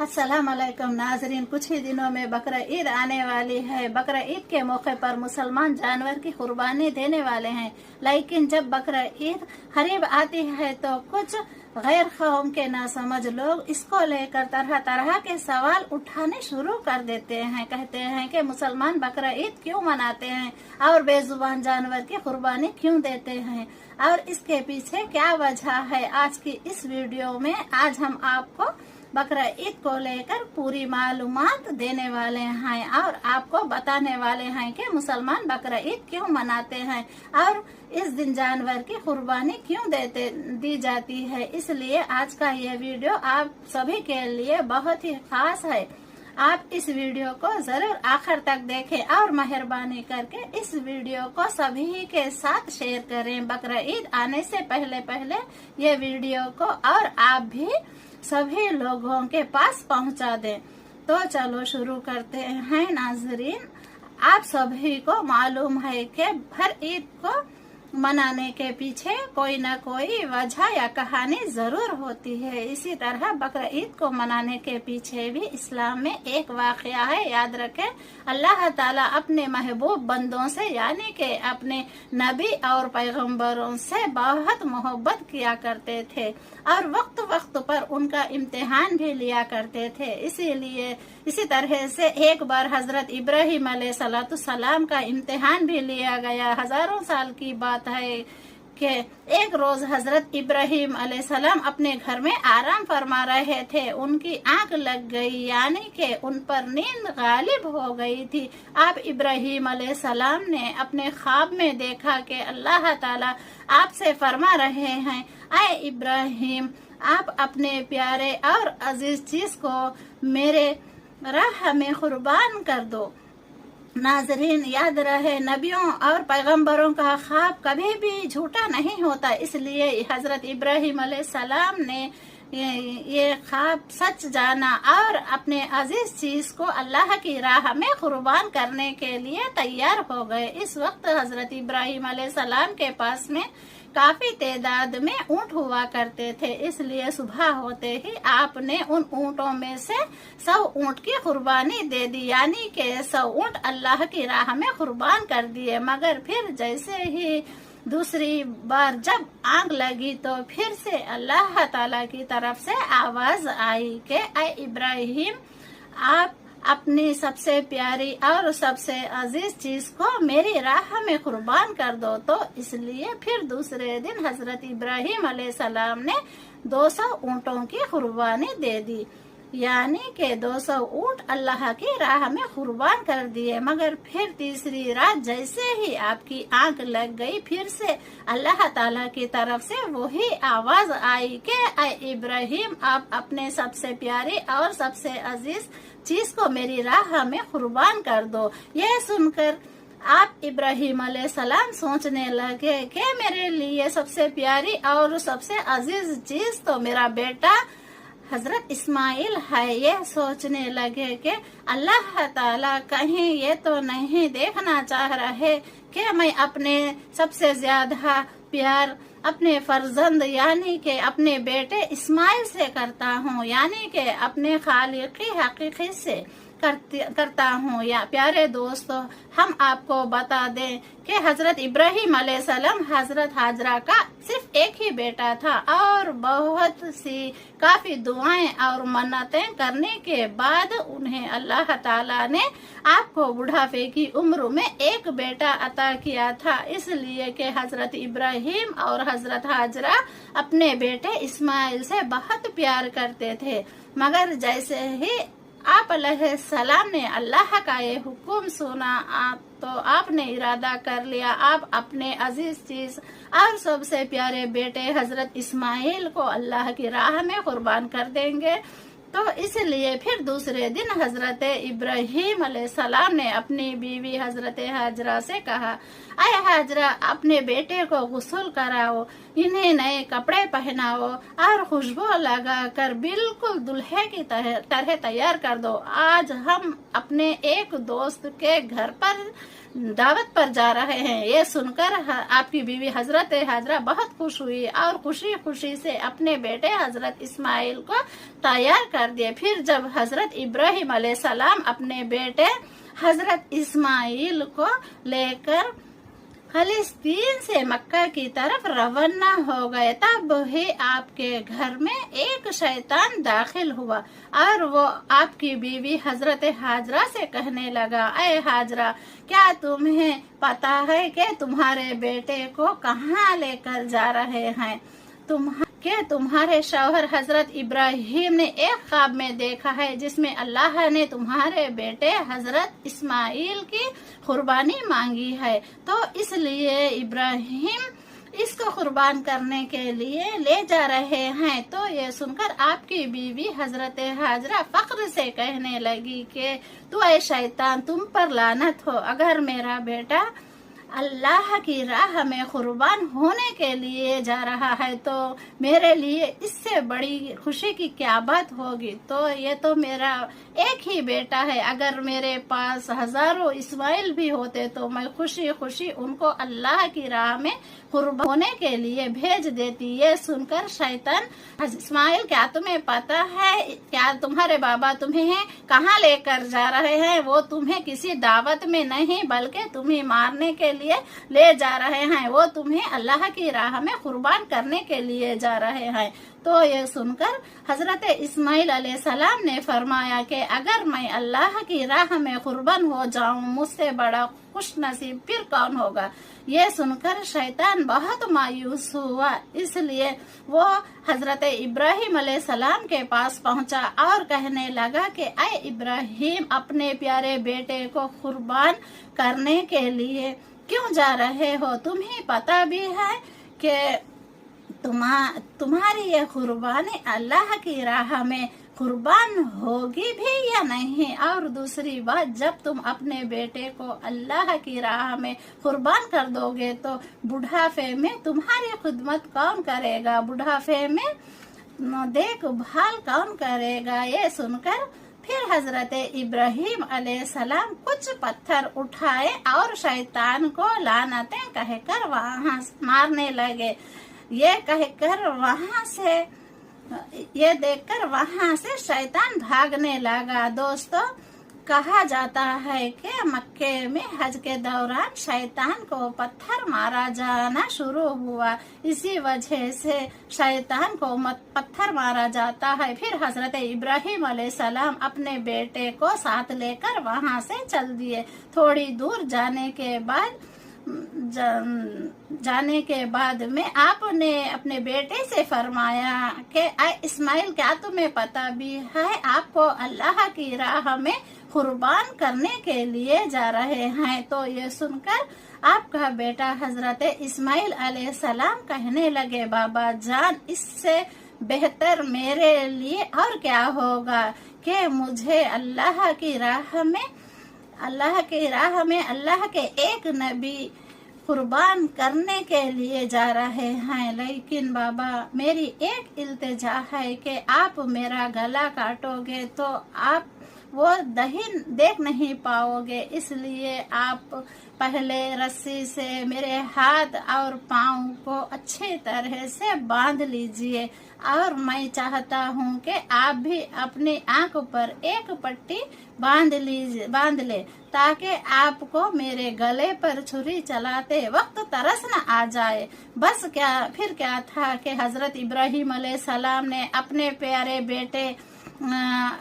अस्सलाम वालेकुम नाजरीन। कुछ ही दिनों में बकरा ईद आने वाली है। बकरा ईद के मौके पर मुसलमान जानवर की कुर्बानी देने वाले हैं, लेकिन जब बकरा ईद करीब आती है तो कुछ गैर कौम के नासमझ लोग इसको लेकर तरह तरह के सवाल उठाने शुरू कर देते हैं। कहते हैं कि मुसलमान बकरा ईद क्यों मनाते हैं और बेजुबान जानवर की कुर्बानी क्यों देते हैं और इसके पीछे क्या वजह है। आज की इस वीडियो में आज हम आपको बकरा ईद को लेकर पूरी मालूमात देने वाले हैं और आपको बताने वाले हैं कि मुसलमान बकरा ईद क्यों मनाते हैं और इस दिन जानवर की कुर्बानी क्यों दी जाती है। इसलिए आज का ये वीडियो आप सभी के लिए बहुत ही खास है। आप इस वीडियो को जरूर आखिर तक देखें और मेहरबानी करके इस वीडियो को सभी के साथ शेयर करें। बकरा ईद आने से पहले ये वीडियो को और आप भी सभी लोगों के पास पहुंचा दें। तो चलो शुरू करते हैं नाजरीन। आप सभी को मालूम है कि हर ईद को मनाने के पीछे कोई न कोई वजह या कहानी जरूर होती है। इसी तरह बकरा ईद को मनाने के पीछे भी इस्लाम में एक वाकया है। याद रखें, अल्लाह ताला अपने महबूब बंदों से यानी कि अपने नबी और पैगंबरों से बहुत मोहब्बत किया करते थे और वक्त वक्त पर उनका इम्तिहान भी लिया करते थे। इसीलिए इसी तरह से एक बार हजरत इब्राहिम अलैहिस्सलाम का इम्तिहान भी लिया गया। हजारों साल की बात है कि एक रोज हजरत इब्राहिम अलैहिस्सलाम अपने घर में आराम फरमा रहे थे। उनकी आंख लग गई, यानी कि उन पर नींद गालिब हो गई थी। आप इब्राहिम अलैहिस्सलाम ने अपने ख्वाब में देखा कि अल्लाह ताला आपसे फरमा रहे हैं, ऐ इब्राहिम, आप अपने प्यारे और अजीज चीज को मेरे राह में कुर्बान कर दो। नाजरीन, याद रहे, नबियों और पैगंबरों का ख्वाब कभी भी झूठा नहीं होता। इसलिए हजरत इब्राहिम अलैहिस्सलाम ने ये ख्वाब सच जाना और अपने अजीज चीज को अल्लाह की राह में कुर्बान करने के लिए तैयार हो गए। इस वक्त हजरत इब्राहिम अलैहिस्सलाम के पास में काफी तादाद में ऊंट हुआ करते थे। इसलिए सुबह होते ही आपने उन ऊंटों में से 100 ऊंट की कुर्बानी दे दी, यानी कि 100 ऊंट अल्लाह की राह में कुर्बान कर दिए। मगर फिर जैसे ही दूसरी बार जब आग लगी तो फिर से अल्लाह ताला की तरफ से आवाज आई कि ऐ इब्राहिम, आप अपनी सबसे प्यारी और सबसे अजीज चीज को मेरी राह में कुर्बान कर दो। तो इसलिए फिर दूसरे दिन हजरत इब्राहिम अलैहिस्सलाम ने 200 ऊंटों की कुर्बानी दे दी, यानी कि 200 ऊंट अल्लाह की राह में कुर्बान कर दिए। मगर फिर तीसरी रात जैसे ही आपकी आंख लग गई, फिर से अल्लाह ताला की तरफ से वही आवाज आई कि ऐ इब्राहिम, आप अपने सबसे प्यारी और सबसे अजीज चीज को मेरी राह में कुर्बान कर दो। यह सुनकर आप इब्राहिम अलैहिस्सलाम सोचने लगे कि मेरे लिए सबसे प्यारी और सबसे अजीज चीज तो मेरा बेटा हजरत इस्माइल है। ये सोचने लगे कि अल्लाह ताला कहीं ये तो नहीं देखना चाह रहे कि मैं अपने सबसे ज्यादा प्यार अपने फर्जंद यानी कि अपने बेटे इस्माइल से करता हूँ, यानी कि अपने खालिकी हकीकी से करता हूँ। या प्यारे दोस्तों, हम आपको बता दें कि हजरत इब्राहिम अलैहिस्सलाम हजरत हाजरा का सिर्फ एक ही बेटा था और बहुत सी काफी दुआएं और मन्नतें करने के बाद उन्हें अल्लाह ताला ने आपको बुढ़ापे की उम्र में एक बेटा अता किया था। इसलिए कि हजरत इब्राहिम और हजरत हाजरा अपने बेटे इस्माइल से बहुत प्यार करते थे। मगर जैसे ही आप अलैहिस्सलाम ने अल्लाह का ये हुक्म सुना तो आपने इरादा कर लिया आप अपने अजीज चीज और सबसे प्यारे बेटे हजरत इस्माइल को अल्लाह की राह में कुर्बान कर देंगे। तो इसलिए फिर दूसरे दिन हजरत इब्राहिम अलैहिस्सलाम ने अपनी बीवी हजरत हाजरा से कहा, ऐ हाजरा, अपने बेटे को गुस्ल कराओ, इन्हें नए कपड़े पहनाओ और खुशबू लगाकर बिल्कुल दुल्हे की तरह तैयार कर दो। आज हम अपने एक दोस्त के घर पर दावत पर जा रहे हैं। ये सुनकर आपकी बीवी हजरत हाजरा बहुत खुश हुई और खुशी खुशी से अपने बेटे हजरत इस्माइल को तैयार कर दिए। फिर जब हजरत इब्राहिम अलैहिस्सलाम अपने बेटे हजरत इस्माइल को लेकर फलस्तीन से मक्का की तरफ रवाना हो गए, तब ही आपके घर में एक शैतान दाखिल हुआ और वो आपकी बीवी हजरत हाजरा से कहने लगा, ऐ हाजरा, क्या तुम्हें पता है कि तुम्हारे बेटे को कहाँ लेकर जा रहे हैं? तुम्हारे शौहर हजरत इब्राहिम ने एक ख्वाब में देखा है जिसमें अल्लाह ने तुम्हारे बेटे हजरत इस्माइल की कुर्बानी मांगी है, तो इसलिए इब्राहिम इसको कुर्बान करने के लिए ले जा रहे हैं। तो ये सुनकर आपकी बीवी हजरत हाजरा फख्र से कहने लगी कि तू ऐ शैतान, तुम पर लानत हो, अगर मेरा बेटा अल्लाह की राह में कुर्बान होने के लिए जा रहा है तो मेरे लिए इससे बड़ी खुशी की क्या बात होगी। तो ये तो मेरा एक ही बेटा है, अगर मेरे पास हजारों इस्माइल भी होते तो मैं खुशी खुशी उनको अल्लाह की राह में कुर्बान होने के लिए भेज देती। ये सुनकर शैतान, इस्माइल, क्या तुम्हें पता है, क्या तुम्हारे बाबा तुम्हें कहाँ लेकर जा रहे हैं? वो तुम्हें किसी दावत में नहीं बल्कि तुम्हें मारने के लिए ले जा रहे हैं, वो तुम्हें अल्लाह की राह में कुर्बान करने के लिए जा रहे हैं। तो ये सुनकर हजरत इस्माइल अलैहिस्सलाम ने फरमाया कि अगर मैं अल्लाह की राह में कुर्बान हो जाऊं, मुझसे बड़ा खुश नसीब फिर कौन होगा। ये सुनकर शैतान बहुत मायूस हुआ, इसलिए वो हजरत इब्राहिम अलैहिस्सलाम के पास पहुंचा और कहने लगा कि ऐ इब्राहिम, अपने प्यारे बेटे को कुर्बान करने के लिए क्यों जा रहे हो? तुम्हें पता भी है कि तुम्हारी ये कुर्बानी अल्लाह की राह में कुर्बान होगी भी या नहीं? और दूसरी बात, जब तुम अपने बेटे को अल्लाह की राह में कुर्बान कर दोगे तो बुढ़ापे में तुम्हारी खिदमत कौन करेगा? बुढ़ापे में देखभाल कौन करेगा? ये सुनकर फिर हजरत इब्राहिम अलैहिस्सलाम कुछ पत्थर उठाए और शैतान को लानतें कहकर वहां मारने लगे। ये देखकर वहां से शैतान भागने लगा। दोस्तों, कहा जाता है कि मक्के में हज के दौरान शैतान को पत्थर मारा जाना शुरू हुआ, इसी वजह से शैतान को पत्थर मारा जाता है। फिर हजरत इब्राहिम अलैहिस्सलाम अपने बेटे को साथ लेकर वहां से चल दिए। थोड़ी दूर जाने के बाद में आपने अपने बेटे से फरमाया कि इस्माइल, क्या तुम्हें पता भी है आपको अल्लाह की राह में कुर्बान करने के लिए जा रहे हैं? तो ये सुनकर आपका बेटा हजरत इस्माइल अलैहिस्सलाम कहने लगे, बाबा जान, इससे बेहतर मेरे लिए और क्या होगा कि मुझे अल्लाह की राह में अल्लाह के एक नबी कुर्बान करने के लिए जा रहे हैं। लेकिन बाबा, मेरी एक इल्तिजा है कि आप मेरा गला काटोगे तो आप वो दही देख नहीं पाओगे, इसलिए आप पहले रस्सी से मेरे हाथ और पाँव को अच्छी तरह से बांध लीजिए और मैं चाहता हूँ कि आप भी अपनी आंख पर एक पट्टी बांध ले ताकि आपको मेरे गले पर छुरी चलाते वक्त तरस न आ जाए। बस फिर क्या था कि हजरत इब्राहिम अलैहिस्सलाम ने अपने प्यारे बेटे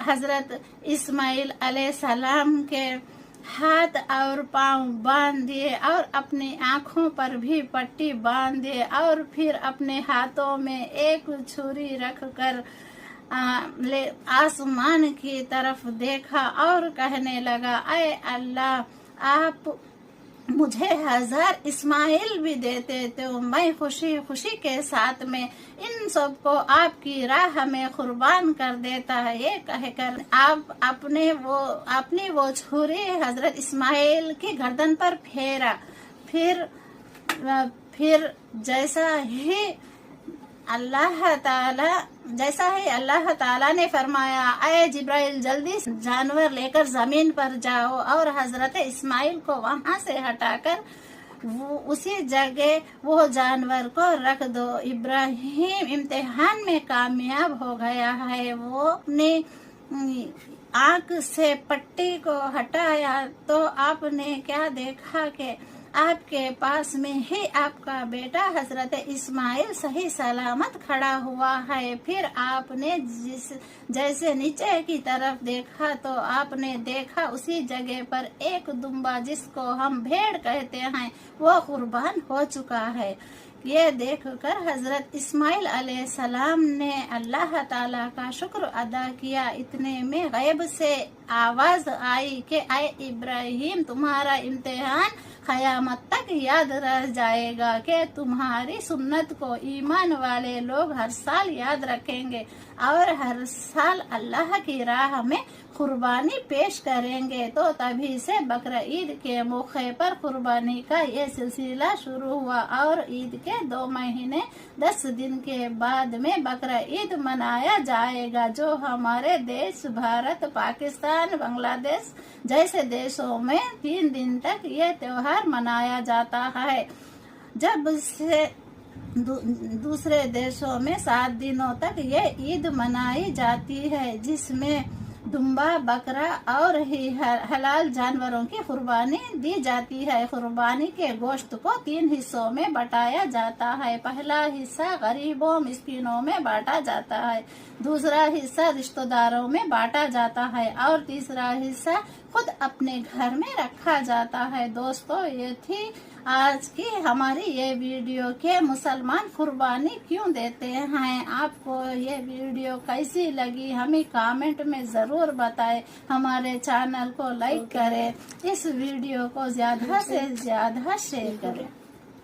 हजरत इस्माइल अलैहिस्सलाम के हाथ और पांव बांध दिए और अपनी आँखों पर भी पट्टी बांध दिए और फिर अपने हाथों में एक छुरी रखकर आसमान की तरफ देखा और कहने लगा, ऐ अल्लाह, आप मुझे 1000 इस्माइल भी देते तो मैं खुशी खुशी के साथ में इन सब को आपकी राह में कुर्बान कर देता है। ये कहकर आप अपनी वो छुरी हजरत इस्माइल की गर्दन पर फेरा। फिर जैसा ही अल्लाह ताला जैसा है अल्लाह ताला ने फरमाया, अय जिब्राइल जल्दी जानवर लेकर जमीन पर जाओ और हजरत इस्माइल को वहां से हटाकर उसी जगह वो जानवर को रख दो। इब्राहिम इम्तिहान में कामयाब हो गया है। वो अपने आंख से पट्टी को हटाया तो आपने क्या देखा कि आपके पास में ही आपका बेटा हजरत इस्माइल सही सलामत खड़ा हुआ है। फिर आपने जैसे नीचे की तरफ देखा तो आपने देखा उसी जगह पर एक दुम्बा जिसको हम भेड़ कहते हैं वो कुर्बान हो चुका है। ये देखकर हजरत इस्माइल अलैहिस्सलाम ने अल्लाह ताला का शुक्र अदा किया। इतने में गैब से आवाज आई कि ऐ इब्राहिम, तुम्हारा इम्तिहान क़यामत तक याद रह जाएगा कि तुम्हारी सुन्नत को ईमान वाले लोग हर साल याद रखेंगे और हर साल अल्लाह की राह में कुर्बानी पेश करेंगे। तो तभी से बकरीद के मौके पर कुर्बानी का ये सिलसिला शुरू हुआ और ईद के 2 महीने 10 दिन के बाद में बकरीद मनाया जाएगा, जो हमारे देश भारत, पाकिस्तान, बांग्लादेश जैसे देशों में 3 दिन तक ये त्योहार मनाया जाता है, जब से दूसरे देशों में 7 दिनों तक ये ईद मनाई जाती है, जिसमें दुम्बा, बकरा और ही हलाल जानवरों की कुर्बानी दी जाती है। कुर्बानी के गोश्त को 3 हिस्सों में बंटाया जाता है। पहला हिस्सा गरीबों मिस्किनों में बांटा जाता है, दूसरा हिस्सा रिश्तेदारों में बांटा जाता है और तीसरा हिस्सा खुद अपने घर में रखा जाता है। दोस्तों, ये थी आज की हमारी ये वीडियो के मुसलमान कुर्बानी क्यों देते हैं। आपको ये वीडियो कैसी लगी हमें कमेंट में जरूर बताएं। हमारे चैनल को लाइक करें, इस वीडियो को ज्यादा से ज्यादा शेयर करें।